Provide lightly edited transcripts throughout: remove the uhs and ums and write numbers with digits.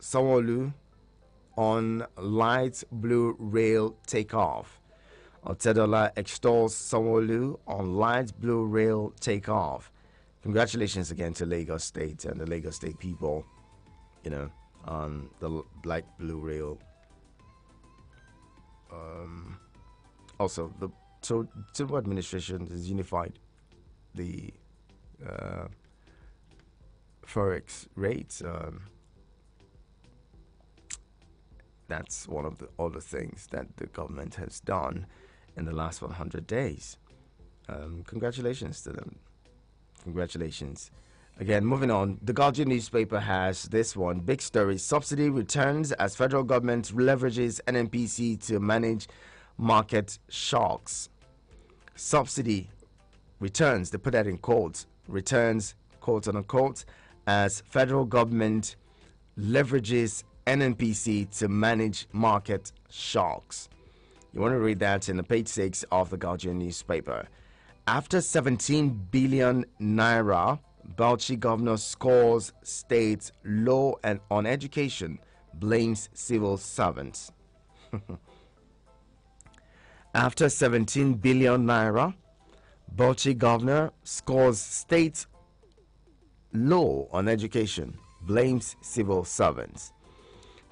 Sanwo-Olu on light blue rail takeoff. Otedola extols Sanwo-Olu on light blue rail takeoff. Congratulations again to Lagos State and the Lagos State people, on the light blue rail. Also, the Tinubu administration has unified the forex rates. That's one of the other things that the government has done in the last 100 days. Congratulations to them. Congratulations. Again, moving on, the Guardian newspaper has this one. Big story. Subsidy returns as federal government leverages NNPC to manage market shocks. Subsidy returns, they put that in quotes, returns, quote unquote, as federal government leverages NNPC to manage market shocks. You want to read that in the page 6 of the Guardian newspaper. After 17 billion naira, Bauchi governor scores state low and on education, blames civil servants. After 17 billion naira, Bauchi governor scores state low on education, blames civil servants.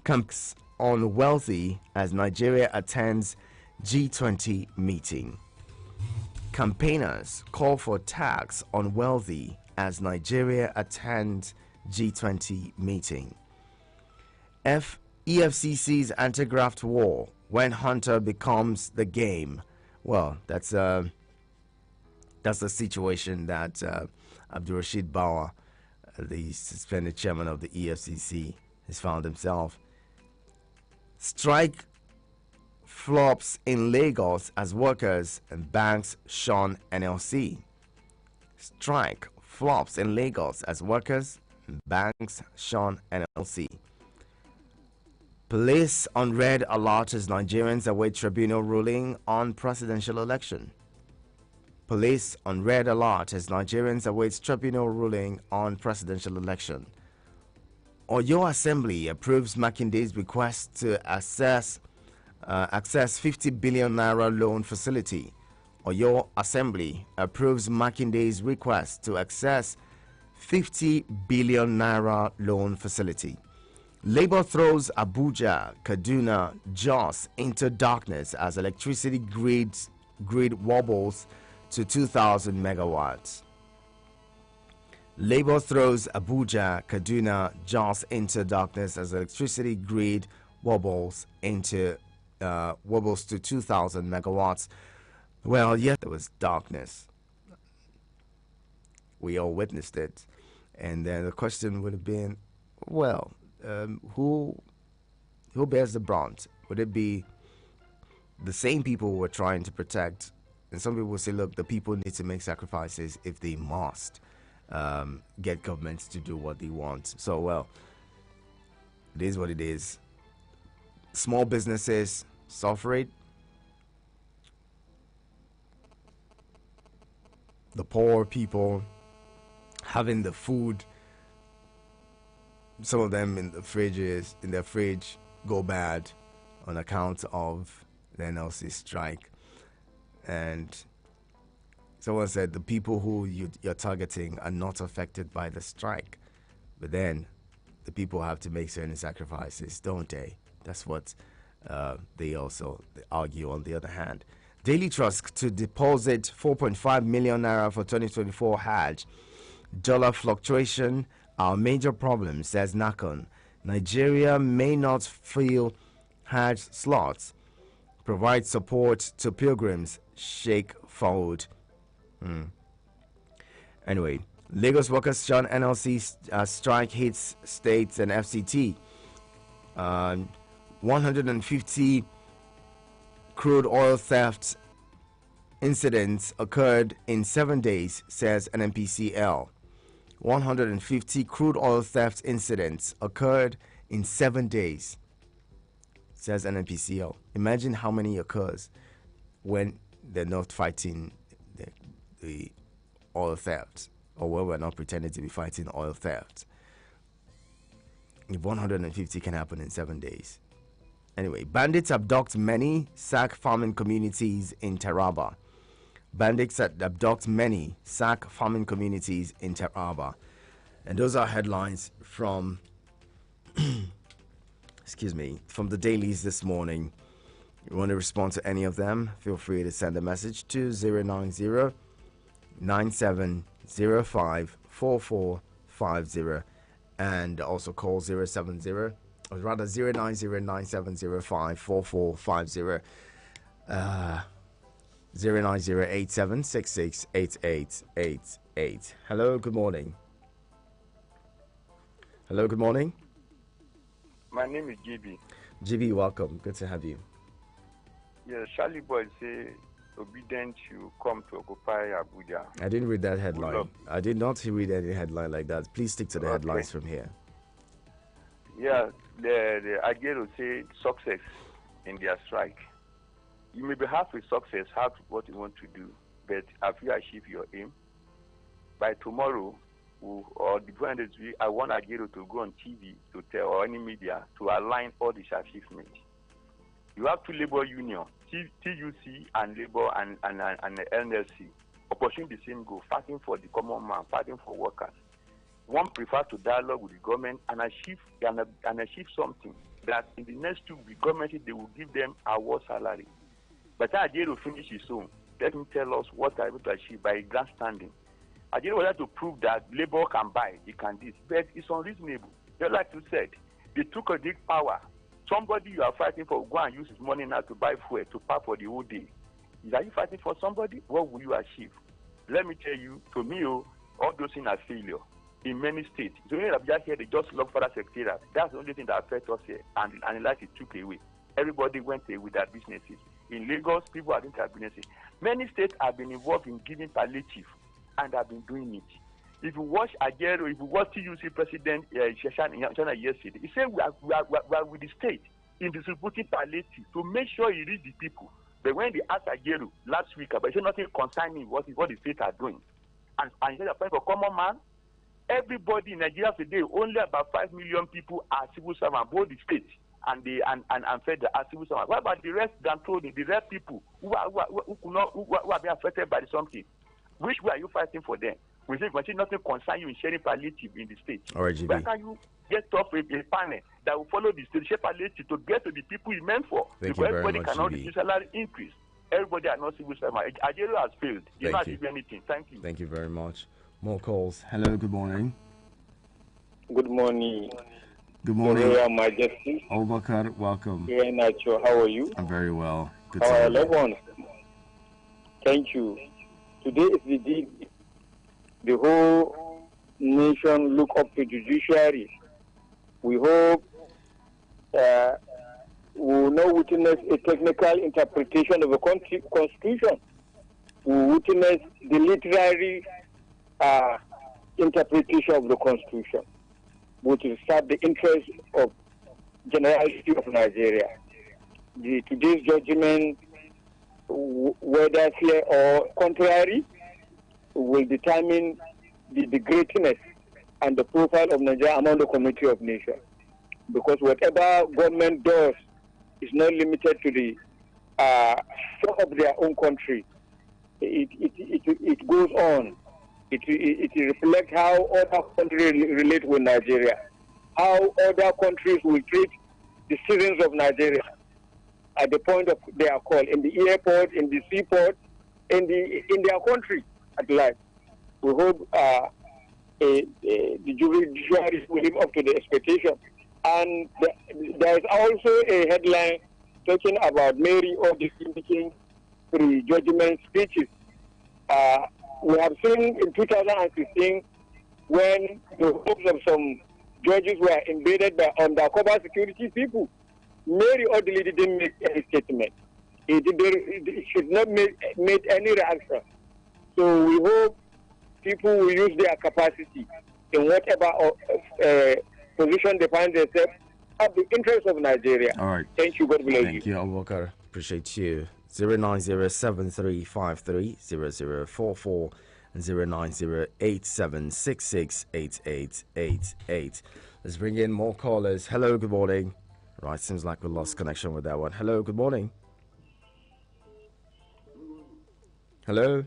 Camps on wealthy as Nigeria attends G20 meeting. Campaigners call for tax on wealthy as Nigeria attends G20 meeting. EFCC's anti-graft war when Hunter becomes the game. Well, that's the situation that Abdul Rashid Bawa, the suspended chairman of the EFCC, has found himself. Strike flops in Lagos as workers and banks shun NLC. Strike flops in Lagos as workers and banks shun NLC. Police on red alert as Nigerians await tribunal ruling on presidential election. Police on red alert as Nigerians await tribunal ruling on presidential election. Oyo Assembly approves Makinde's request to access 50 billion naira loan facility. Oyo Assembly approves Makinde's request to access 50 billion naira loan facility. Labour throws Abuja, Kaduna, Jos into darkness as electricity grid wobbles to 2,000 megawatts. Labour throws Abuja, Kaduna, Jos into darkness as electricity grid wobbles to 2,000 megawatts. Well, yes, there was darkness. We all witnessed it. And then the question would have been, well, who bears the brunt? Would it be the same people who are trying to protect? And some people will say, look, the people need to make sacrifices if they must get governments to do what they want. So, well, it is what it is. Small businesses suffer it. The poor people having the food, some of them in their fridge go bad on account of the NLC strike. And someone said the people who you're targeting are not affected by the strike, but then the people have to make certain sacrifices, don't they? That's what they also argue. On the other hand, Daily Trust to deposit 4.5 million naira for 2024 Hajj. Dollar fluctuation, our major problem, says Nakon. Nigeria may not fill Hajj slots. Provide support to pilgrims, Sheikh Fawd. Anyway, Lagos workers shun NLC strike hits states and FCT. 150 crude oil theft incidents occurred in 7 days, says NNPCL. 150 crude oil theft incidents occurred in 7 days, says NNPCL. Imagine how many occurs when they're not fighting the oil theft, or when we're not pretending to be fighting oil theft. if 150 can happen in 7 days. Anyway, bandits abduct many sack farming communities in Taraba. Bandits abduct many sack farming communities in Taraba. And those are headlines from, from the dailies this morning. You want to respond to any of them? Feel free to send a message to 090 9705 4450 and also call 070 or rather 090 9705 4450 09087668888. Hello, good morning. Hello, good morning. My name is GB. GB, welcome. Good to have you. Yes, Charlie Boy say obedient you come to occupy Abuja. I didn't read that headline. I did not read any headline like that. Please stick to the headlines from here. Yeah, the Agero say success in their strike. You may be half with success, half what you want to do, but have you achieved your aim? By tomorrow, or the point is, I want Agero to go on TV to tell, or any media, to align all these achievements. You have two labor unions, TUC and Labor and the NLC, opposing the same goal, fighting for the common man, fighting for workers. One prefers to dialogue with the government and achieve something that in the next 2 weeks, government they will give them our salary. But Ajero finish his own. Let him tell us what they are able to achieve by grand standing. Ajero wanted to prove that labor can buy, it can this, but it's unreasonable. Just like you said, they took a big power. Somebody you are fighting for will go and use his money now to buy fuel, to pay for the whole day. Are you fighting for somebody? What will you achieve? Let me tell you, to me, all those things are failure in many states. So when Abuja here, they just lock for that secretariat. That's the only thing that affects us here. And the light is took away. Everybody went away with their businesses. In Lagos, people are doing their businesses. Many states have been involved in giving palliative and have been doing it. If you watch Agero, if you watch TUC President Sheshan yesterday, he said we are with the state in distributing palliative to make sure he reach the people. But when they asked Agero last week about nothing concerning what the states are doing, and he said applying for common man, everybody in Nigeria today, only about 5 million people are civil servants, both the state and federal are civil servants. What about the rest? The rest people who are being affected by something? Which way are you fighting for them? We say nothing concern you in sharing palliative in the state. All right, GB. Why can't you get off a panel that will follow the state, share palliative to get to the people it's meant for? Thank because you very everybody much, cannot GB. reduce salary increase. Everybody are not civil servants. Ajero has failed. He not achieve anything. Thank you. Thank you very much. More calls. Hello, good morning. Good morning. Good morning. Your Majesty. Obakar, welcome. Yeah, Nacho, how are you? I'm very well. Good to Our have you. loved ones. Thank you. Today is the day the whole nation look up to judiciary. We hope we will not witness a technical interpretation of the Constitution. We will witness the literary interpretation of the Constitution, which will serve the interest of generality of Nigeria. Today's judgment, whether fair or contrary, will determine the greatness and the profile of Nigeria among the community of nations. Because whatever government does is not limited to the of their own country. It goes on. It reflects how other countries relate with Nigeria, how other countries will treat the citizens of Nigeria at the point of their call, in the airport, in the seaport, in their country at large. We hope the judiciary will live up to the expectation. And there is also a headline talking about Mary Odisi making pre-judgment speeches. We have seen in 2016 when the hopes of some judges were invaded by undercover security people. Mary Odili didn't make any statement. He should not make any reaction. So we hope people will use their capacity in whatever position they find themselves at the interest of Nigeria. All right. Thank you. God bless you. Thank you, Abubakar. Appreciate you. 09073530044 and 09087668888. Let's bring in more callers. Hello, good morning. Right, seems like we lost connection with that one. Hello, good morning. Hello.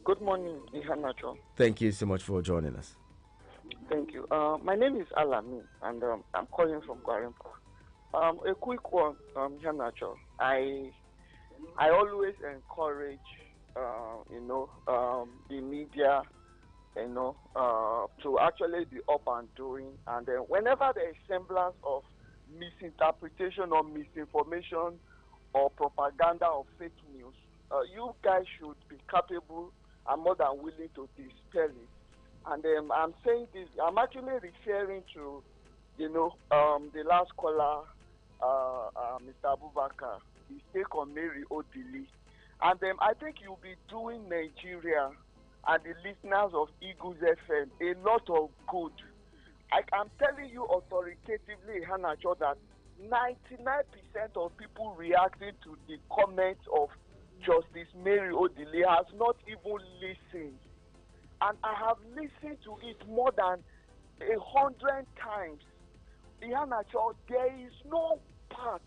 Good morning, Ihanacho. Thank you so much for joining us. Thank you. My name is Alami, and I'm calling from Guarimpa. A quick one, Ihanacho. I always encourage, the media, to actually be up and doing, and then whenever there is semblance of misinterpretation or misinformation or propaganda or fake news, you guys should be capable and more than willing to dispel it. And I'm saying this, I'm actually referring to, the last caller, Mr. Abubakar, his take on Mary Odili. And I think you'll be doing Nigeria and the listeners of Eagles FM a lot of good. I'm telling you authoritatively, Hanacho, that 99% of people reacting to the comments of Justice Mary Odili has not even listened. And I have listened to it more than 100 times. Hanacho, there is no part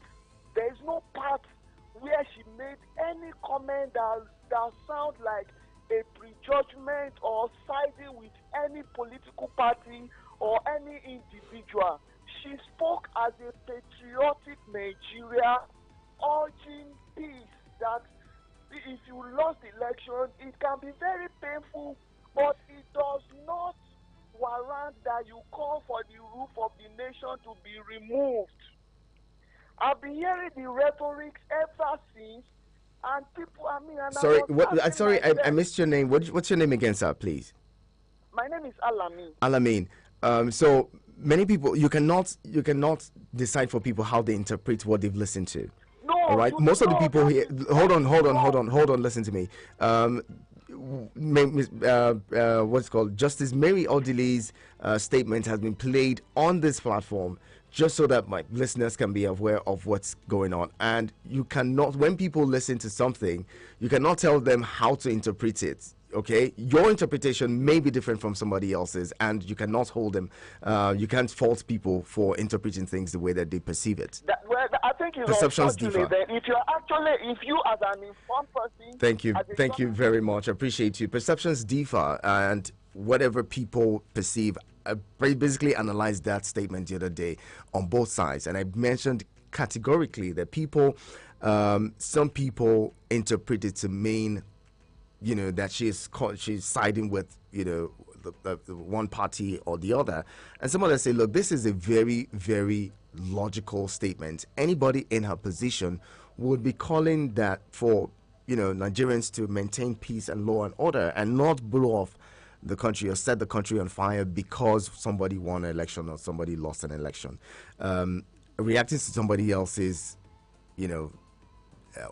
where she made any comment that sounds like a prejudgment or siding with any political party or any individual. She spoke as a patriotic Nigeria, urging peace, that if you lost the election, it can be very painful, but it does not warrant that you call for the roof of the nation to be removed. I've been hearing the rhetoric ever since, and people, Sorry, I missed your name. What's your name again, sir, please? My name is Alamin. Alamin. So many people, you cannot decide for people how they interpret what they've listened to. No. All right. Most of the people here. Hold on. Listen to me. What's it called? Justice Mary Odili's statement has been played on this platform just so that my listeners can be aware of what's going on. And you cannot, when people listen to something, you cannot tell them how to interpret it. Okay, your interpretation may be different from somebody else's, and you cannot hold them. You can't fault people for interpreting things the way that they perceive it. I think perceptions differ. If you as an informed person, thank you very much. I appreciate you. Perceptions differ, and whatever people perceive. I basically analyzed that statement the other day on both sides, and I mentioned categorically that some people interpret it to mean, that she's siding with, the one party or the other. And some others say, look, this is a very, very logical statement. Anybody in her position would be calling that for, Nigerians to maintain peace and law and order and not blow off the country or set the country on fire because somebody won an election or somebody lost an election. Reacting to somebody else's,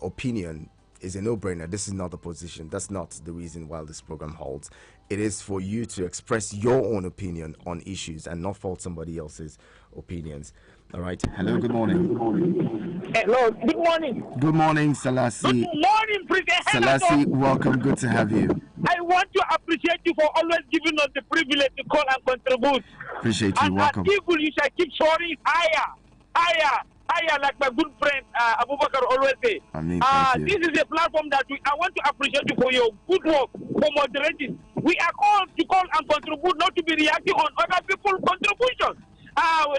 opinion is a no-brainer. This is not the position. That's not the reason why this program holds. It is for you to express your own opinion on issues and not fault somebody else's opinions. All right. Hello, good morning. Hello, good morning. Good morning, Selassie. Good morning, President. Selassie, welcome. Good to have you. I want to appreciate you for always giving us the privilege to call and contribute. Appreciate you. And welcome. And people, you shall keep soaring higher, like my good friend Abubakar always say. Thank you. This is a platform that I want to appreciate you for your good work, for moderating. We are called to call and contribute, not to be reacting on other people's contributions.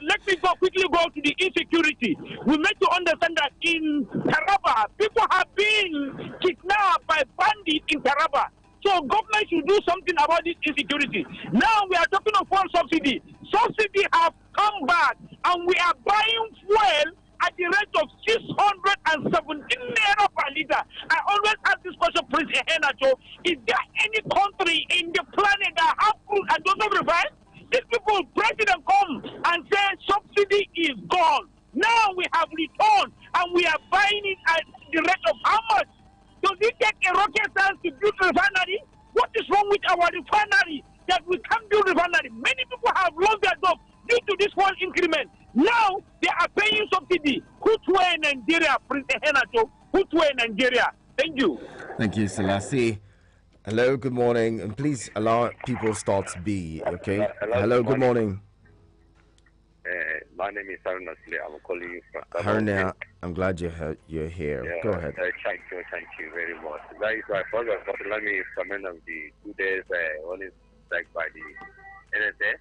Let me quickly go to the insecurity. We need to understand that in Taraba, people have been kidnapped by bandits in Taraba. So government should do something about this insecurity. Now we are talking of fuel subsidy. Subsidy have come back, and we are buying fuel at the rate of 617 naira per liter. I always ask this question, President Henacho, is there any country in the planet that have crude and doesn't refine? These people, president come and say subsidy is gone. Now we have returned and we are buying it at the rate of how much? Does it take a rocket science to build refinery? What is wrong with our refinery that we can't build refinery? Many people have lost their jobs due to this one increment. Now they are paying subsidy. Which way in Nigeria, President Henacho? Which way in Nigeria? Thank you. Thank you, Selassie. Hello, good morning, and please allow people's thoughts be, okay? Hello, good morning. My name is Haruna Sule. I'm calling you from Haruna, I'm glad you're here. Yeah, Go ahead. thank you very much. That is why, first of all, let me comment on the 2 days warning strike by the NSA.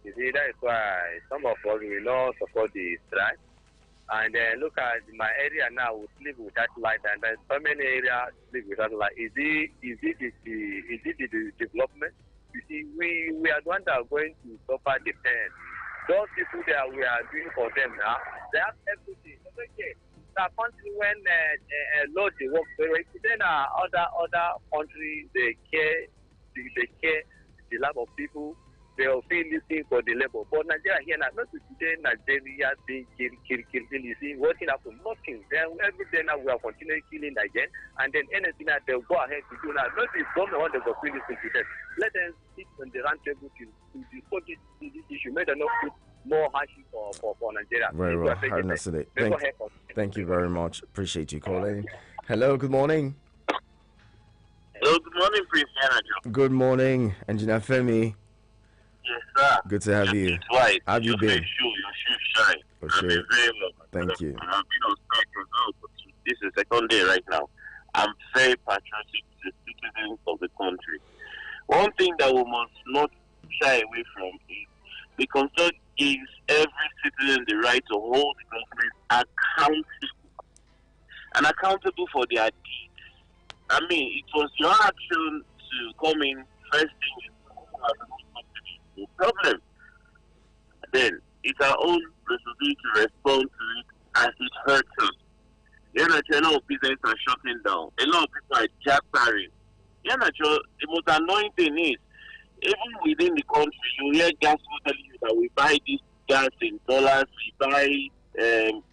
You see, that is why some of us will not support the strike. And look at my area now, we sleep without light, and then so many areas sleep without light. Is it the development? You see, we are the ones that are going to suffer the pain. Those people that we are doing for them now, they have everything. Okay, the country when load the work very well, then other countries they care the love of people. They will feel listening for the labor. But Nigeria here now, not today Nigeria being kill. You see, what's happening? Nothing. Then every day now we are continuing killing again, and then anything that they'll go ahead to do now. Not the government want to go feel listening to them. Let them sit on the round table to discuss this issue. Make them not put more hardship for Nigeria. Very well. Thank you very much. Appreciate you calling. Hello, good morning. Hello, good morning, Prince Yanajo. Good morning, Engineer Femi. Yes, sir. Good to have you. How have you been? Your shoe shine. Very well. Thank you. I've been on strike as well, but this is the second day right now. I'm very patriotic to the citizens of the country. One thing that we must not shy away from is the concern gives every citizen the right to hold the government accountable for their deeds. I mean, it was your action to come in first thing the problem. Then it's our own responsibility to respond to it as it hurts us. A lot of businesses are shutting down. A lot of people are jackparing. The most annoying thing is, even within the country, you hear gas people telling you that we buy this gas in dollars, we buy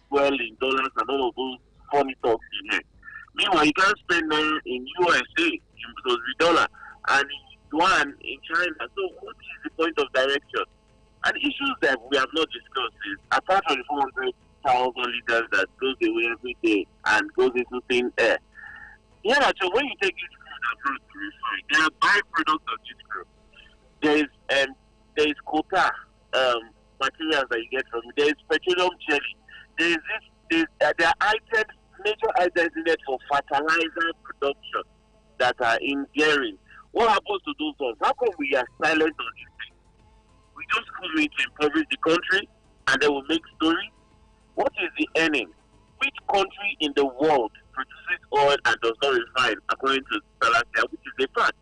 fuel in dollars, and all of those funny talks in here. Meanwhile, you can't spend in USA because with dollar, and in yuan in China. So what is the point of direction? And issues that we have not discussed is, apart from the 400,000 liters that goes away every day and goes into thin air, so when you take this crude to refine, there are byproducts of this crude. There is quota materials that you get from it. There is petroleum jelly. There are major items needed for fertilizer production that are in gearing. What happens to those ones? How come we are silent on this thing? We just come in to impoverish the country and then we make stories. What is the earning? Which country in the world produces oil and does not refine, according to Salasia, which is a fact?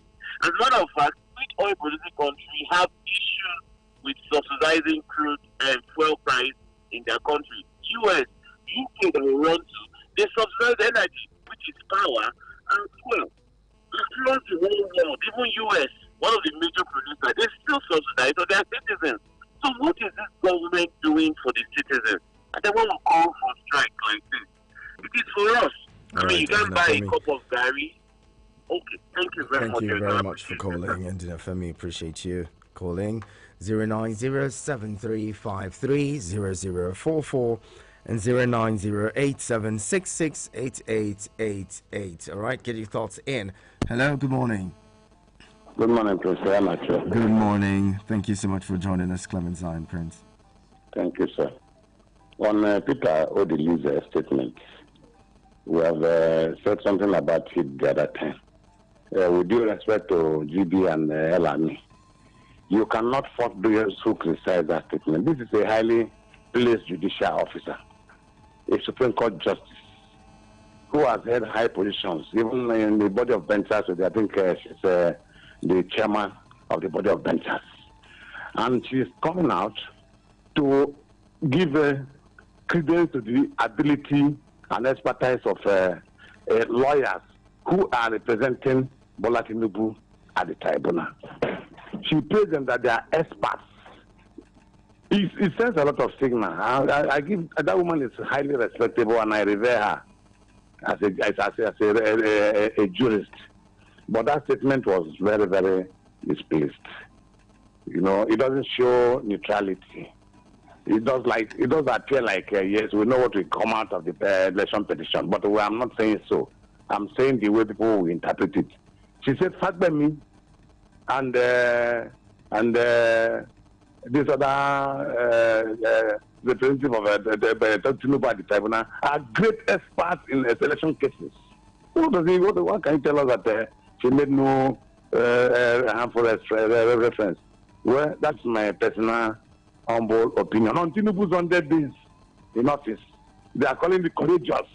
As a matter of fact, which oil producing country have issues with subsidizing crude and fuel price in their country? US, UK that we run to, they subsidize energy, which is power and fuel. Across the whole world, even US, one of the major producers, they still subsidize for their citizens. So what is this government doing for the citizens? And then when we call for strike like this, it is for us. You can't buy a cup of Gary. Okay, thank you very much. Thank you very much for calling, Engineer Femi. Appreciate you calling. 09073530044 and 09087668888. All right, get your thoughts in. Hello, good morning. Good morning, Prince. Good morning. Thank you so much for joining us, Clementine Prince. Thank you, sir. On Peter Odili's statement, we have said something about it the other time. With due respect to GB and Elami, you cannot force those who criticize that statement. This is a highly placed judicial officer, a Supreme Court justice, who has held high positions, even in the body of benchers. I think she's the chairman of the body of benchers. And she's coming out to give credence to the ability and expertise of lawyers who are representing Bola Tinubu at the tribunal. She praised them that they are experts. It sends a lot of signal. I give that woman is highly respectable, and I revere her as a jurist. But that statement was very, very misplaced. You know, it doesn't show neutrality. It does appear like yes, we know what will come out of the election petition, but I'm not saying so. I'm saying the way people will interpret it. She said, "Fagbemi and this other representative of the Tinubu at the tribunal are great experts in selection cases. What can you tell us that she made no harmful reference? Well, that's my personal humble opinion. On Tinubu's 100 days in office, they are calling the courageous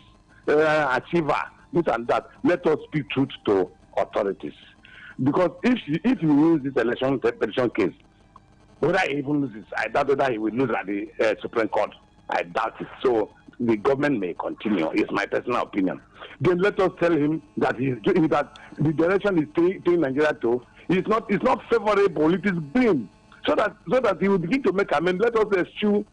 achiever, this and that. Let us speak truth to authorities. Because if you use this election petition case, whether he even loses, I doubt whether he will lose at the Supreme Court. I doubt it. So the government may continue. It's my personal opinion. Then let us tell him that that the direction he's taking Nigeria to is not favorable. It is green. So that he will begin to make amends. Let us eschew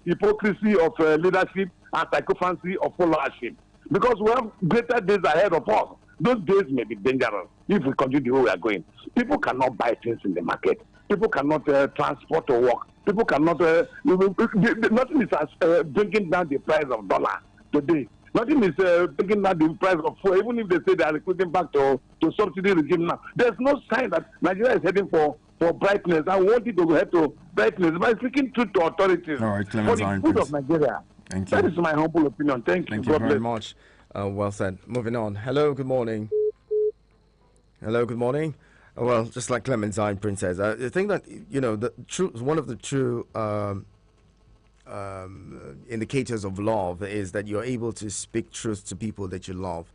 hypocrisy of leadership and sycophancy of followership. Because we have greater days ahead of us. Those days may be dangerous if we continue the way we are going. People cannot buy things in the market. People cannot transport or work. People cannot. Nothing is bringing down the price of dollar today. Nothing is bringing down the price of fuel. Even if they say they are recruiting back to subsidy regime now, there's no sign that Nigeria is heading for brightness. I want it to head to brightness by speaking truth to authorities. All right, for the good of Nigeria. Thank you. That is my humble opinion. Thank you. Thank you very much. Well said. Moving on. Hello, good morning. Hello, good morning. Well, just like Clementine Prince says, I think that, the one of the true indicators of love is that you're able to speak truth to people that you love.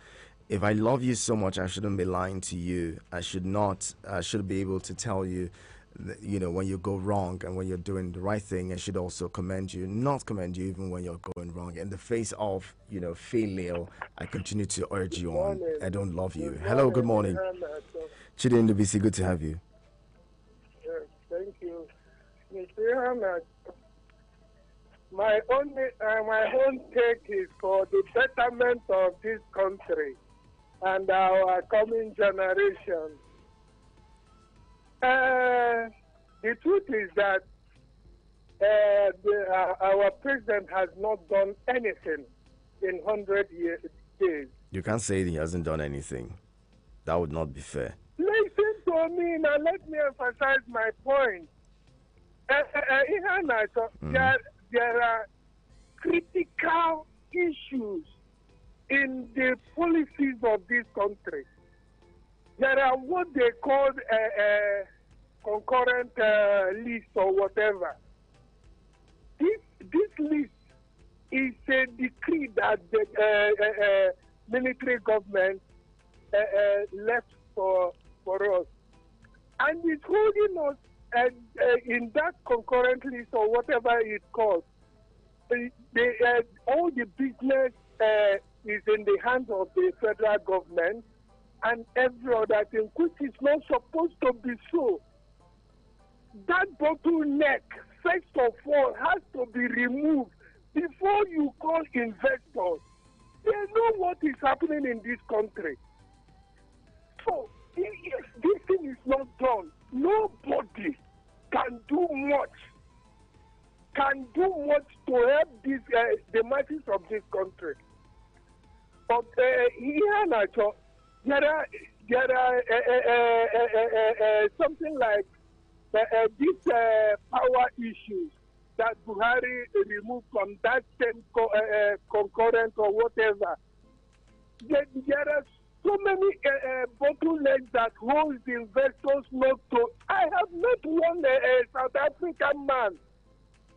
If I love you so much, I shouldn't be lying to you. I should be able to tell you, when you go wrong and when you're doing the right thing. I should also commend you, not commend you even when you're going wrong. In the face of, failure, I continue to urge you on. I don't love you. Hello, good morning. Chidi in the BC, good to have you. Yes, thank you. Mr. Ahmed, my own take is for the betterment of this country and our coming generation. The truth is that our president has not done anything in 100 days. You can't say he hasn't done anything. That would not be fair. Listen to me now. Let me emphasize my point. There are critical issues in the policies of this country. There are what they call concurrent list or whatever. This list is a decree that the military government left for us. And it's holding us in that concurrent list or whatever it's called. All the business is in the hands of the federal government and every other thing, which is not supposed to be so. That bottleneck, first of all, has to be removed before you call investors. They know what is happening in this country. So, if this thing is not done, nobody can do much to help this, the masses of this country. But here, there are something like these power issues that Buhari removed from that same concurrent or whatever. There are so many bottlenecks that hold the investors not to. I have met one South African man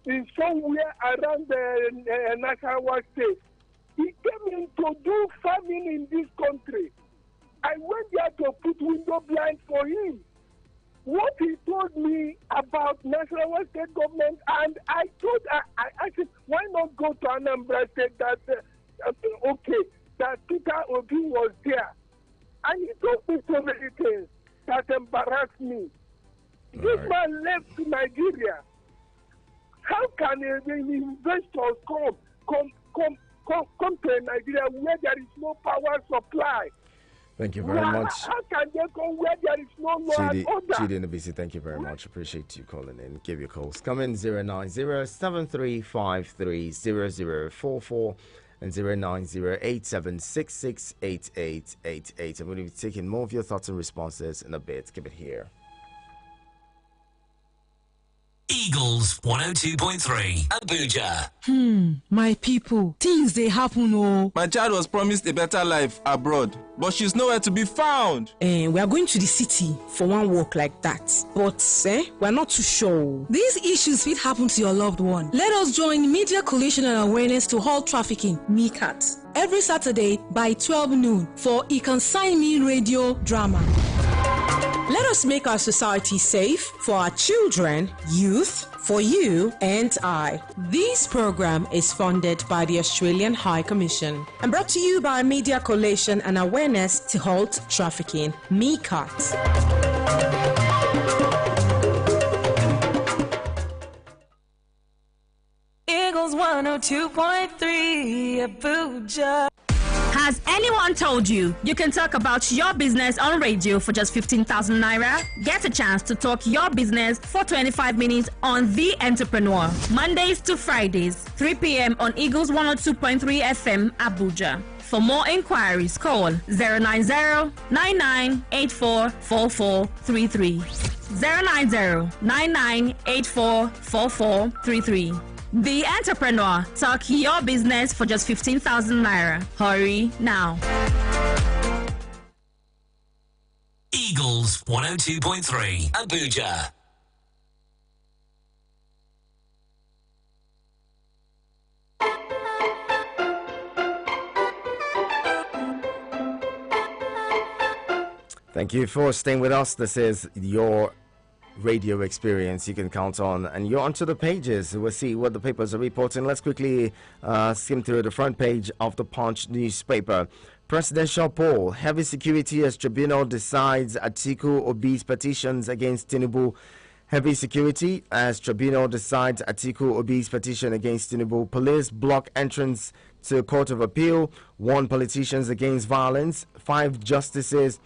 in somewhere around the Nasarawa state. He came in to do farming in this country. I went there to put window blinds for him. What he told me about Nasarawa state government, and I asked him, why not go to Anambra state that, that Peter Obi was there. And he told me so many things that embarrassed me. This man left to Nigeria. How can the investors come to Nigeria where there is no power supply? Thank you very much. How can they come where there is no law and order? Chidi in the BC, thank you very much. Appreciate you calling in. Give your calls. Come in 090-7353-0044 and 090-8766-8888. I'm going to be taking more of your thoughts and responses in a bit. Keep it here. Eagles 102.3 Abuja. My people, things they happen. Oh, my child was promised a better life abroad, but she's nowhere to be found. We are going to the city for one walk like that, but we're not too sure. These issues will happen to your loved one. Let us join Media Coalition and Awareness to Halt Trafficking, MCAT, every Saturday by 12 noon for You Can Sign Me radio drama. Let us make our society safe for our children, youth, for you and I. This program is funded by the Australian High Commission and brought to you by Media Coalition and Awareness to Halt Trafficking, MCAT. Eagles 102.3 Abuja. Has anyone told you you can talk about your business on radio for just 15,000 naira? Get a chance to talk your business for 25 minutes on The Entrepreneur. Mondays to Fridays, 3 p.m. on Eagles 102.3 FM, Abuja. For more inquiries, call 090-9984-4433. 090-9984-4433. The Entrepreneur. Talk your business for just 15,000 naira. Hurry now. Eagles 102.3 Abuja. Thank you for staying with us. This is your radio experience you can count on, and you're onto the pages. We'll see what the papers are reporting. Let's quickly skim through the front page of the Punch newspaper. Presidential poll: heavy security as tribunal decides Atiku Obi's petitions against Tinubu. Heavy security as tribunal decides Atiku Obi's petition against Tinubu. Police block entrance to Court of Appeal. Warn politicians against violence. 5 justices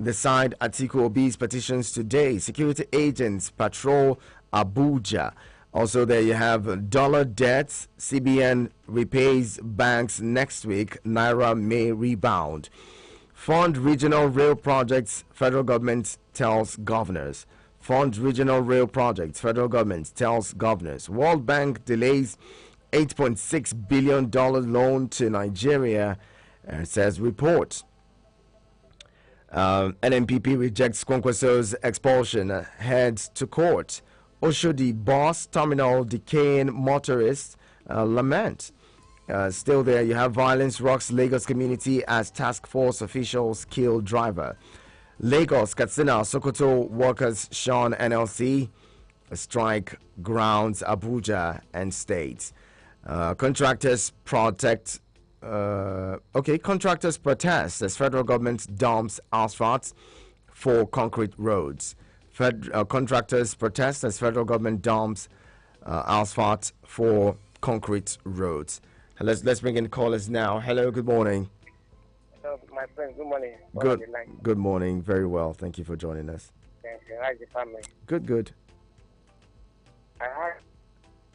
decide Atiku Obi's petitions today. Security agents patrol Abuja. Also, there you have dollar debts. CBN repays banks next week. Naira may rebound. Fund regional rail projects. Federal government tells governors. Fund regional rail projects. Federal government tells governors. World Bank delays $8.6 billion loan to Nigeria, says report. NNPP rejects Kwankwaso's expulsion, heads to court. Oshodi boss terminal decaying motorists lament. Still there, you have violence rocks Lagos community as task force officials kill driver. Lagos, Katsina, Sokoto workers shun NLC. Strike grounds Abuja and states. Contractors protest as federal government dumps asphalt for concrete roads. Contractors protest as federal government dumps asphalt for concrete roads. Let's bring in callers now. Hello, good morning. Hello, my friend. Good morning. Good morning. Very well. Thank you for joining us. Thank you. How's the family? Good. I heard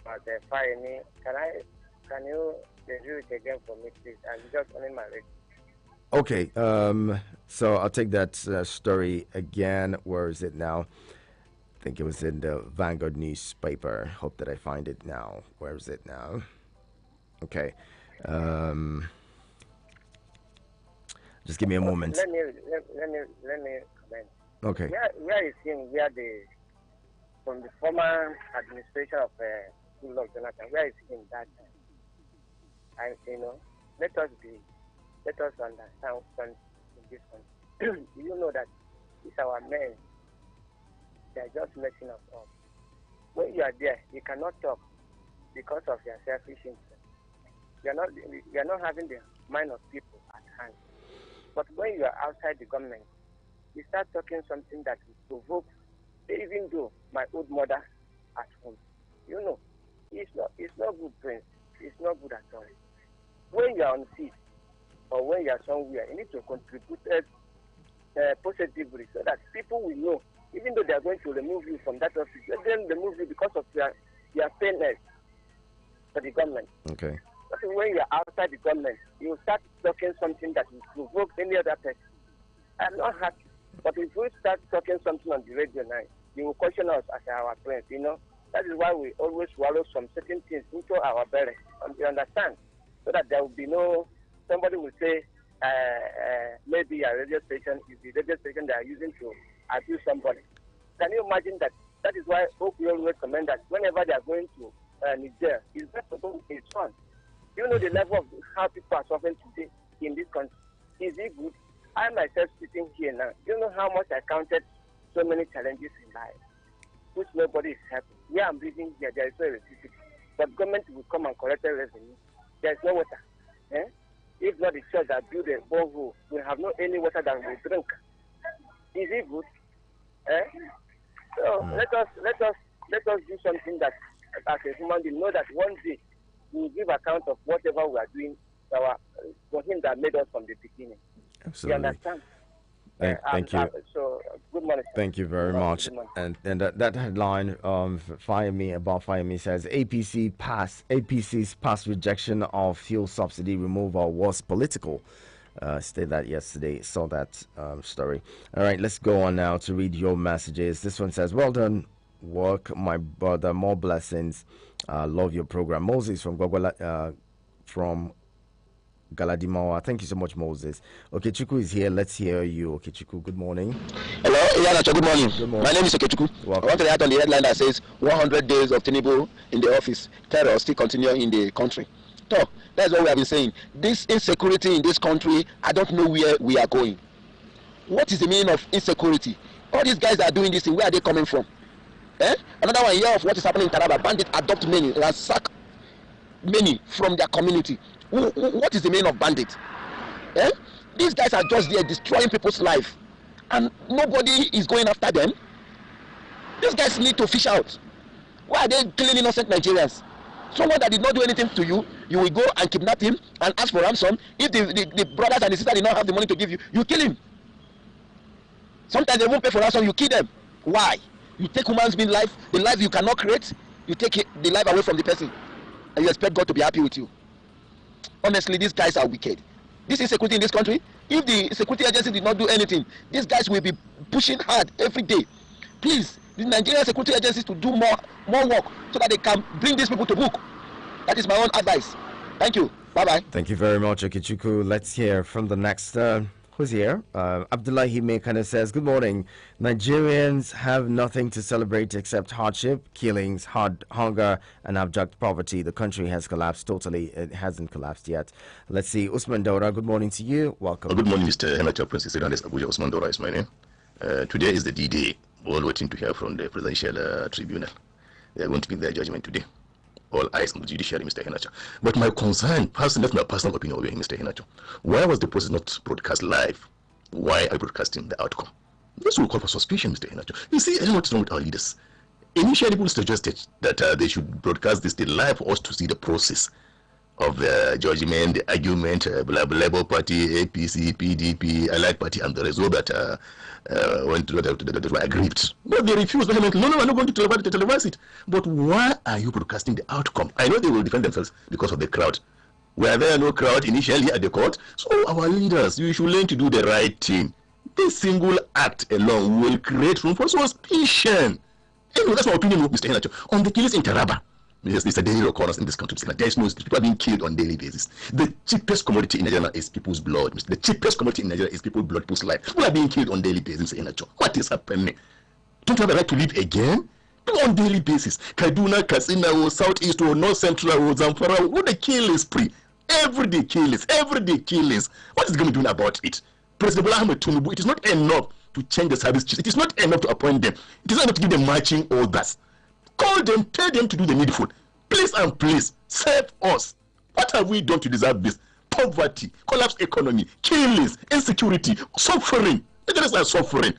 about the fire. Can you review it again for me, please? I'm just on my radio. Okay, so I'll take that story again. Where is it now? I think it was in the Vanguard newspaper. Hope that I find it now. Where is it now? Okay. Just give me a moment. Let me comment. Okay. Where is him? From the former administration of Goodluck Jonathan? Where is him that time? And let us understand in this one. You know that it's our men. They are just messing us up. When you are there, you cannot talk because of your selfish interest. You are not having the mind of people at hand. But when you are outside the government, you start talking something that will provoke. Even though my old mother at home, it's not good, Prince. It's not good at all. When you are on seat or when you are somewhere, you need to contribute positively so that people will know, even though they are going to remove you from that office, let them remove you because of your fairness for the government. Okay. But when you are outside the government, you start talking something that will provoke any other person. I'm not happy. But if we start talking something on the radio now, they will question us as our friends, That is why we always swallow some certain things into our belly. You understand? So that there will be no, somebody will say, maybe a radio station is the radio station they are using to abuse somebody. Can you imagine that? That is why we always recommend that whenever they are going to Niger, it's best to go with his son. You know the level of how people are suffering today in this country. Is it good? I myself sitting here now, you know how much I counted so many challenges in life, which nobody is helping. Where I'm living here, there is no electricity. But government will come and collect the revenue. There is no water. If not the church that build a borehole, we have no any water that we drink. Is it good? So let us do something that, as a human being, know that one day we will give account of whatever we are doing for him that made us from the beginning. Absolutely. You understand? Thank you. So good morning. Thank you very much. And that headline Fire Me says APC's past rejection of fuel subsidy removal was political. Stated that yesterday. Saw that story. All right, let's go on now to read your messages. This one says, well done work, my brother, more blessings. Love your program. Moses from Galadimawa. Thank you so much, Moses. Okechukwu is here. Let's hear you, Okechukwu. Good morning. Hello, Iyanacho. Good morning. Good morning. My name is Okechukwu. Welcome. I want to react on the headline that says 100 days of Tinubu in the office. Terror still continuing in the country. So that's what we have been saying. This insecurity in this country, I don't know where we are going. What is the meaning of insecurity? All these guys that are doing this thing, where are they coming from? Another one here of what is happening in Taraba. Bandits adopt many, ransack many from their community. What is the meaning of bandit? These guys are just there destroying people's life, and nobody is going after them. These guys need to fish out. Why are they killing innocent Nigerians? Someone that did not do anything to you, you will go and kidnap him and ask for ransom. If the brothers and the sisters did not have the money to give you, you kill him. Sometimes they won't pay for ransom, you kill them. Why? You take human's being life, the life you cannot create, you take the life away from the person, and you expect God to be happy with you. Honestly, these guys are wicked. This is security in this country. If the security agency did not do anything, these guys will be pushing hard every day. Please, the Nigerian security agencies to do more work so that they can bring these people to book. That is my own advice. Thank you. Bye-bye. Thank you very much, Okechukwu. Let's hear from the next... who's here? Abdullahi Mekane says, good morning. Nigerians have nothing to celebrate except hardship, killings, hunger, and abject poverty. The country has collapsed totally. It hasn't collapsed yet. Let's see. Usman Daura, good morning to you. Welcome. Good morning, Mr. Henacho, Princess Iranian Abuja. Usman Daura is my name. Today is the D-Day. We're all waiting to hear from the Presidential Tribunal. They are going to give their judgment today. All eyes on the judiciary, Mr. Henacho. But my concern, that's my personal opinion over here, Mr. Henacho. Why was the process not broadcast live? Why are you broadcasting the outcome? This will call for suspicion, Mr. Henacho. You see, I don't know what's wrong with our leaders. Initially, people suggested that they should broadcast this live for us to see the process of the judgment, the argument, Labour Party, APC, PDP, Allied Party, and the result that went to that were aggrieved. But they refused. No, we're not going to televise it. But why are you broadcasting the outcome? I know they will defend themselves because of the crowd. Were there no crowd initially at the court? So our leaders, you should learn to do the right thing. This single act alone will create room for suspicion. Anyway, that's my opinion, Mr. Henacho. On the killings in Taraba, yes, there's a daily occurrence in this country. There is no people are being killed on a daily basis. The cheapest commodity in Nigeria is people's blood. The cheapest commodity in Nigeria is people's blood, people's life. People are being killed on a daily basis. What is happening? Don't you have the right to live again? On a daily basis. Kaduna, Katsina, or Southeast, or North Central, or Zamfara, what the kill is free. Everyday killings. What is the government doing about it? President Bola Ahmed Tinubu, it is not enough to change the service chiefs. It is not enough to appoint them. It is not enough to give them marching orders. Call them, tell them to do the needful. Please and please, save us. What have we done to deserve this? Poverty, collapsed economy, killings, insecurity, suffering. Nigerians are suffering.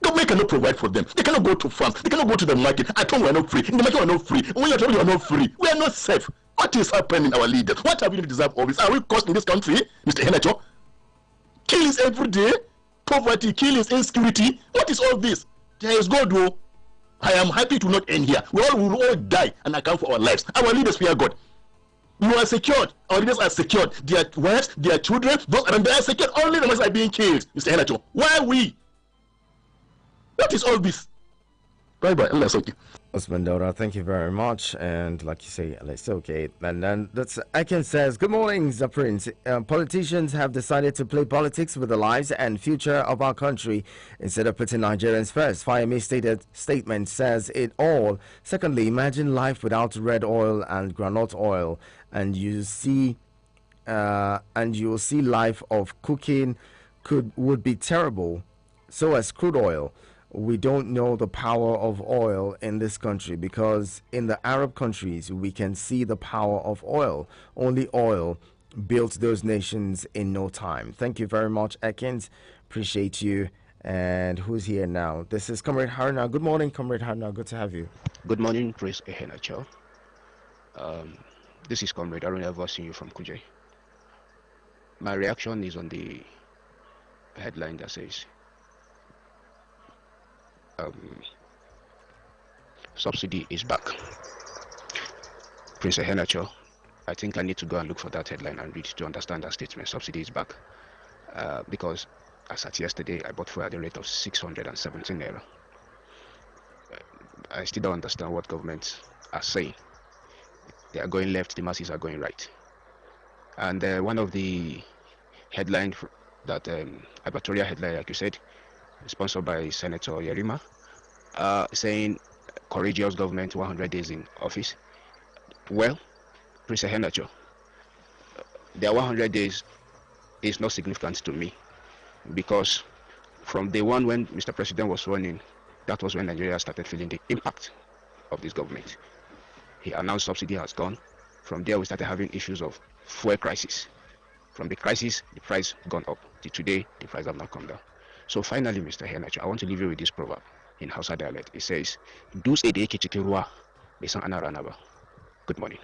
Government cannot provide for them. They cannot go to farms. They cannot go to the market. At home we are not free. In the market we are not free. When you are traveling we are not free. We are not safe. What is happening, our leaders? What have we done to deserve all this? Are we caused in this country, Mr. Henacho? Killings every day, poverty, killings, insecurity. What is all this? There is God, though. I am happy to not end here. We will all die and account for our lives. Our leaders fear God. You are secured. Our leaders are secured. Their wives, their children, those around them are secured. Only the ones are being killed, Mr. Henacho. Why we? What is all this? Bye-bye. Allah Soki. Osman Dora, thank you very much. And like you say, it's okay. And then that's Akin says, good morning, Prince. Politicians have decided to play politics with the lives and future of our country instead of putting Nigerians first. Fayemi statement says it all. Secondly, imagine life without red oil and groundnut oil, and you'll see life of cooking would be terrible. So as crude oil. We don't know the power of oil in this country because in the Arab countries we can see the power of oil. Only oil built those nations in no time. Thank you very much, Ekins. Appreciate you. And who's here now? This is Comrade Haruna. Good morning, Comrade Haruna. Good to have you. Good morning, Prince Ehenacho. This is Comrade Haruna voicing you from Kuje. My reaction is on the headline that says subsidy is back. Prince Ehenacho, I think I need to go and look for that headline and read to understand that statement. Subsidy is back. Because as at yesterday, I bought fuel at the rate of 617 naira. I still don't understand what governments are saying. They are going left, the masses are going right. And one of the headlines that editorial headline, like you said, sponsored by Senator Yerima, saying courageous government 100 days in office. Well, Prince Ehenacho, their 100 days is not significant to me because from day one when Mr. President was sworn in, that was when Nigeria started feeling the impact of this government. He announced subsidy has gone. From there we started having issues of fuel crisis. From the crisis, the price gone up. Till today, the price have not come down. So finally, Mr. Ehenacho, I want to leave you with this proverb in Hausa dialect. It says, "Dus ede kichikiruwa, besan anaranaba." Good morning.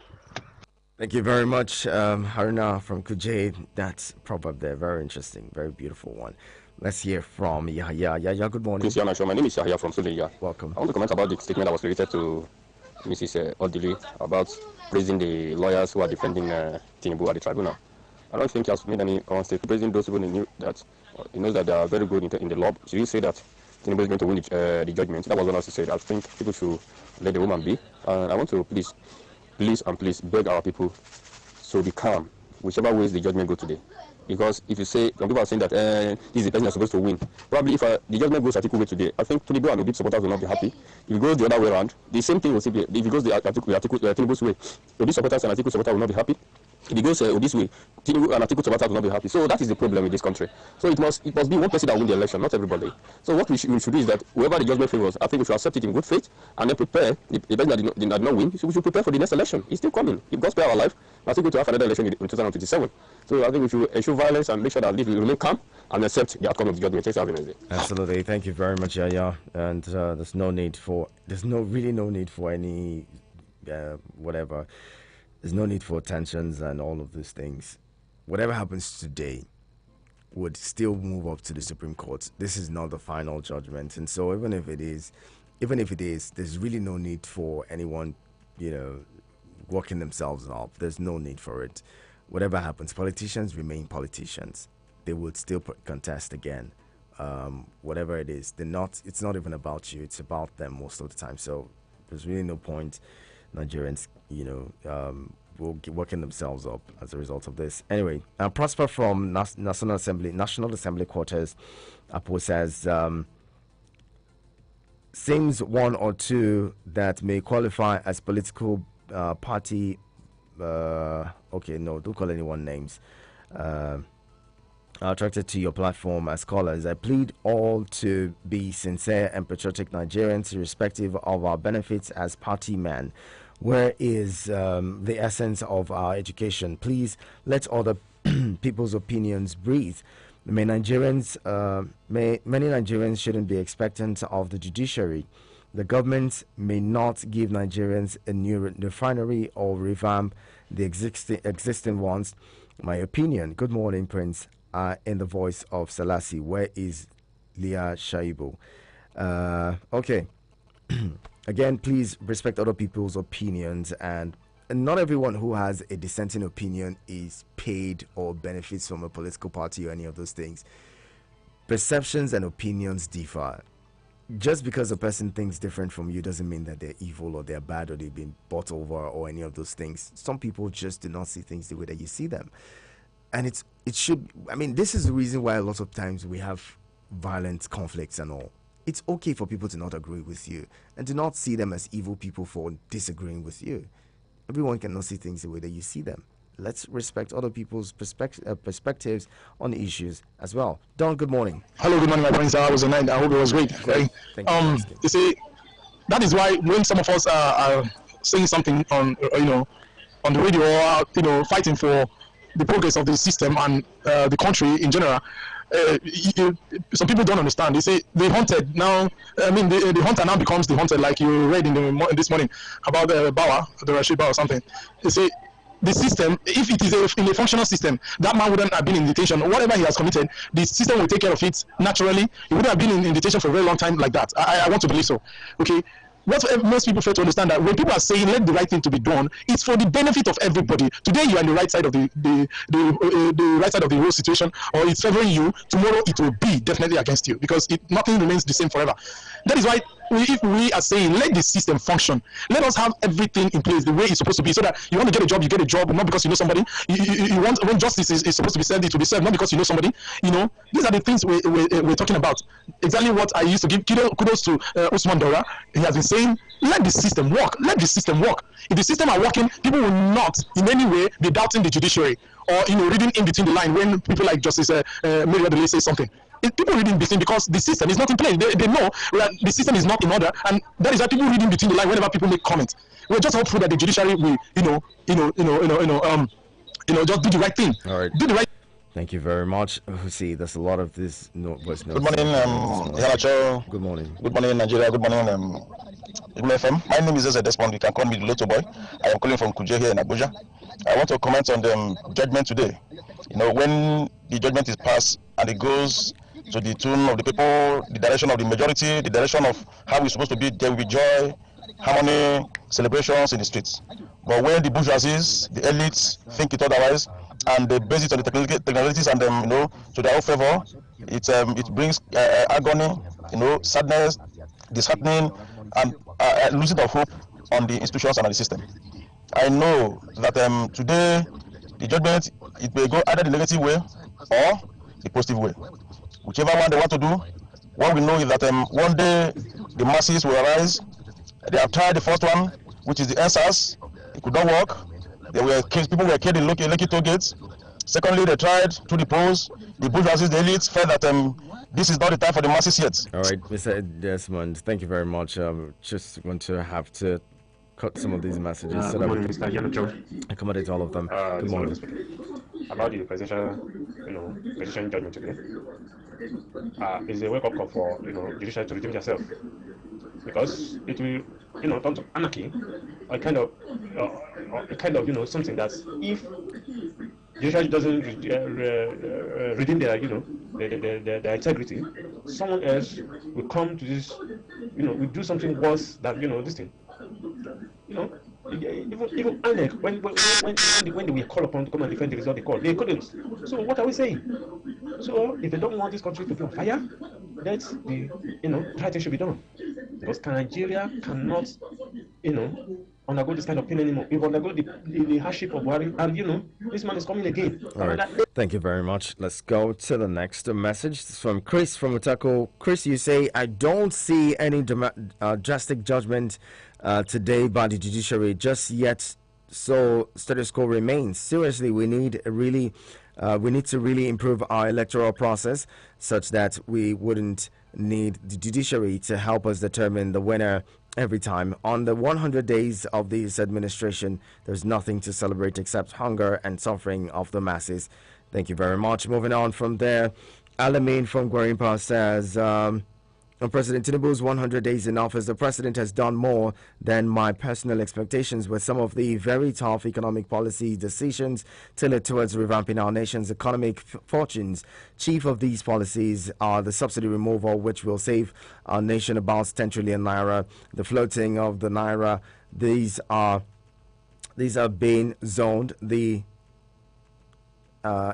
Thank you very much, Haruna from Kuje. That proverb there, very interesting, very beautiful one. Let's hear from Yahya. Yahya, good morning. My name is Yahya from Suleja. Welcome. I want to comment about the statement that was related to Mrs. Odili about praising the lawyers who are defending Tinubu at the tribunal. I don't think he has made any mistake praising those people who knew that. He knows that they are very good in the law. Should you say that Tinubu is going to win the judgment? That was what I said. I think people should let the woman be. And I want to please beg our people to be calm, whichever ways the judgment go today. Because if you say, some people are saying that this is the person that's supposed to win. Probably if the judgment goes Atiku way today, I think Tinubu and Obi supporters will not be happy. If it goes the other way around, the same thing will simply, if it goes the Tinubu's way, Obi supporters and Atiku supporters will not be happy. If it goes this way, Tinubu and Atiku supporters will not be happy. So that is the problem in this country. So it must be one person that win the election, not everybody. So what we should do is that whoever the judgment favors, I think we should accept it in good faith and then prepare. The person that did not win, we should prepare for the next election. It's still coming. If God spare our life, I think we will have another election in 2027. So I think we should ensure violence and make sure that we remain calm and accept the outcome of the judgment. Thanks for having us. Absolutely. Thank you very much, Yaya. And there's really no need for any whatever. There's no need for tensions and all of these things. Whatever happens today would still move up to the Supreme Court. This is not the final judgment. And so even if it is, there's really no need for anyone, working themselves up. There's no need for it. Whatever happens, politicians remain politicians. They would still contest again. Whatever it is, it's not even about you. It's about them most of the time. So there's really no point. Nigerians, will be working themselves up as a result of this. Anyway, Prosper from National Assembly quarters, Apo says, seems one or two that may qualify as political party. Okay, no, don't call anyone names. Attracted to your platform as callers. I plead all to be sincere and patriotic Nigerians, irrespective of our benefits as party men. Where is the essence of our education? Please let other people's opinions breathe. Many Nigerians shouldn't be expectant of the judiciary. The government may not give Nigerians a new refinery or revamp the existing ones. My opinion. Good morning, Prince. In the voice of Selassie. Where is Leah Shaibu? Okay. Again, please respect other people's opinions, and not everyone who has a dissenting opinion is paid or benefits from a political party or any of those things. Perceptions and opinions differ. just because a person thinks different from you doesn't mean that they're evil or they're bad or they've been bought over or any of those things. Some people just do not see things the way that you see them. And it should, I mean, this is the reason why a lot of times we have violent conflicts and all. It's okay for people to not agree with you and to not see them as evil people for disagreeing with you. Everyone cannot see things the way that you see them. Let's respect other people's perspectives on the issues as well. Don, good morning. Hello, good morning, my friends. How was the night? I hope it was great. Right? You see, that is why when some of us are saying something on, on the radio or, fighting for the progress of the system and the country in general, some people don't understand. They say the hunted now. I mean, the hunter now becomes the hunted. Like you read in this morning about Bauer, the Rashid Bauer or something. They say the system, if it is in a functional system, that man wouldn't have been in detention. Whatever he has committed, the system will take care of it naturally. He wouldn't have been in detention for a very long time like that. I want to believe so. Okay. What most people fail to understand, that when people are saying let the right thing to be done, it's for the benefit of everybody. Today you are on the right side of the right side of the whole situation, or it's favoring you. Tomorrow it will be definitely against you, because nothing remains the same forever. That is why if we are saying let the system function, let us have everything in place the way it's supposed to be, so that you want to get a job, you get a job, not because you know somebody. You want, when justice is supposed to be served, it will be served, not because you know somebody. These are the things we're talking about. Exactly what I used to give kudos to Usman Dora. He has been saying, let the system work. Let the system work. If the system are working, people will not in any way be doubting the judiciary or reading in between the line when people like Justice Mary Adele say something. People reading between, because the system is not in place. They know that the system is not in order, and that is why people reading between the line whenever people make comments. We're just hopeful that the judiciary will, just do the right thing. All right. Do the right. Thank you very much. See, there's a lot of this voice notes. Good morning, Yanacho. Good morning. Good morning, Nigeria. Good morning, FM. My name is Eze Desmond. You can call me the Lotto Boy. I am calling from Kuje here in Abuja. I want to comment on the judgment today. When the judgment is passed and it goes to the tune of the people, the direction of the majority, the direction of how we're supposed to be, there will be joy, harmony, celebrations in the streets. But when the bourgeoisies, the elites think it otherwise, and they base it on the technicalities and to their own favor, it brings agony, sadness, disheartening, and losing of hope on the institutions and on the system. I know that today the judgment, it may go either the negative way or the positive way. Whichever one they want to do, what we know is that one day the masses will arise. They have tried the first one, which is the answers. It could not work. People were killed in Lekki toll gates. Secondly, they tried to depose the bourgeoisie, the elites, felt that this is not the time for the masses yet. All right, Mr. Desmond, thank you very much. Just want to have to cut some of these messages so that we can accommodate all of them. Good morning. About the presidential, presidential judgment today, is a wake-up call for judiciary to redeem yourself, because it will, turn to anarchy, a kind of something that if judiciary doesn't redeem their their integrity, someone else will come to this, will do something worse than this thing. Even INEC, when they were called upon to come and defend the result they called, they couldn't. So what are we saying? So if they don't want this country to be on fire, let the right thing should be done. Because Nigeria cannot undergo this kind of pain anymore. We've undergo the hardship of Buhari, and this man is coming again. All right. Thank you very much. Let's go to the next message. It's from Chris from Utako. Chris, you say, I don't see any drastic judgment today by the judiciary just yet, so status quo remains. Seriously, we need to really improve our electoral process such that we wouldn't need the judiciary to help us determine the winner every time. On the 100 days of this administration, there's nothing to celebrate except hunger and suffering of the masses. Thank you very much. Moving on from there, Alamin from Gwarimpa says, on President Tinubu's 100 days in office, the president has done more than my personal expectations with some of the very tough economic policy decisions tailored towards revamping our nation's economic fortunes. Chief of these policies are the subsidy removal, which will save our nation about 10 trillion naira, the floating of the naira. These are being zoned, the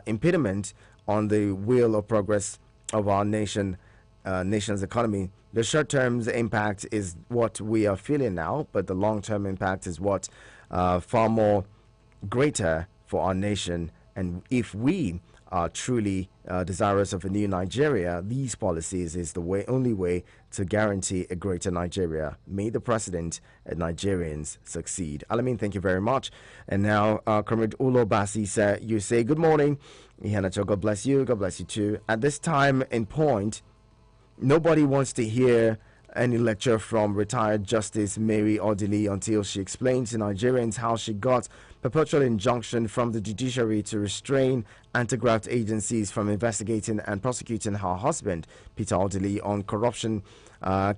impediment on the wheel of progress of our nation. nation's economy. The short-term impact is what we are feeling now, but the long-term impact is what far more greater for our nation. And if we are truly desirous of a new Nigeria, these policies is the only way to guarantee a greater Nigeria. May the president and Nigerians succeed. Alamin, thank you very much. And now, Comrade Ulo Basi, sir, you say, good morning. Ihanacho, God bless you. God bless you too. At this time in point, nobody wants to hear any lecture from retired Justice Mary Odili until she explains to Nigerians how she got perpetual injunction from the judiciary to restrain anti-graft agencies from investigating and prosecuting her husband, Peter Odili, on corruption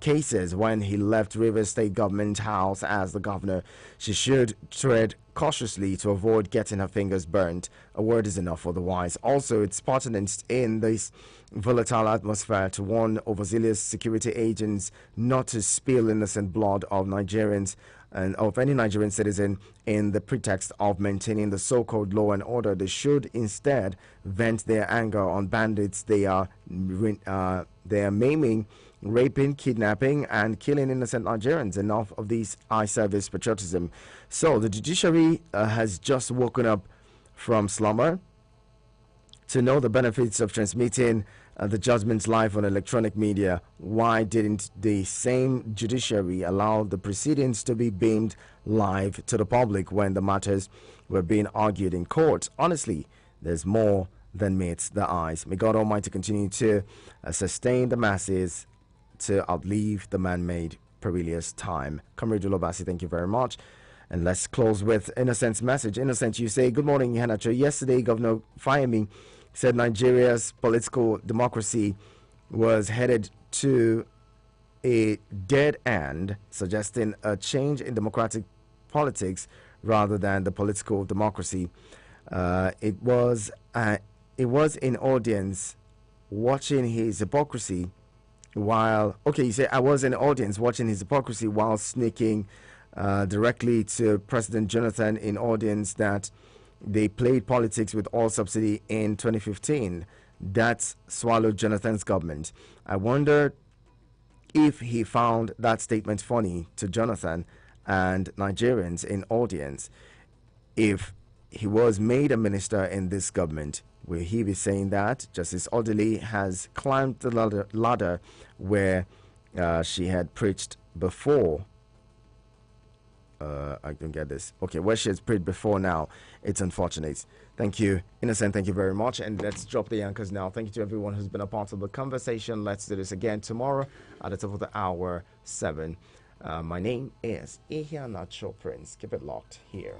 cases when he left Rivers State Government House as the governor. She should tread cautiously to avoid getting her fingers burnt. A word is enough otherwise. Also, it's pertinent in this volatile atmosphere to warn overzealous security agents not to spill innocent blood of Nigerians and of any Nigerian citizen in the pretext of maintaining the so-called law and order. They should instead vent their anger on bandits they are maiming, raping, kidnapping, and killing innocent Nigerians. Enough of these eye service patriotism. So the judiciary has just woken up from slumber to know the benefits of transmitting the judgments live on electronic media. Why didn't the same judiciary allow the proceedings to be beamed live to the public when the matters were being argued in court? Honestly, there's more than meets the eyes. May God Almighty continue to sustain the masses to outlive the man-made perilous time. Comrade Ulobasi, thank you very much. And let's close with Innocent's message. Innocent, you say, good morning, Ihanacho. Yesterday, Governor Fayemi said Nigeria's political democracy was headed to a dead end, suggesting a change in democratic politics rather than the political democracy. It was in audience watching his hypocrisy while... Okay, you say, I was in audience watching his hypocrisy while sneaking directly to President Jonathan in audience that they played politics with all subsidy in 2015. That's swallowed Jonathan's government. I wonder if he found that statement funny to Jonathan and Nigerians in audience. If he was made a minister in this government, will he be saying that? Justice Odili has climbed the ladder where she had preached before. I don't get this. Okay, where she has prayed before now. It's unfortunate. Thank you, Innocent. Thank you very much. And let's drop the anchors now. Thank you to everyone who's been a part of the conversation. Let's do this again tomorrow at the top of the hour, 7. My name is Ihanacho Prince. Keep it locked here.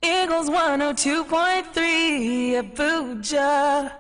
Eagles 102.3 Abuja.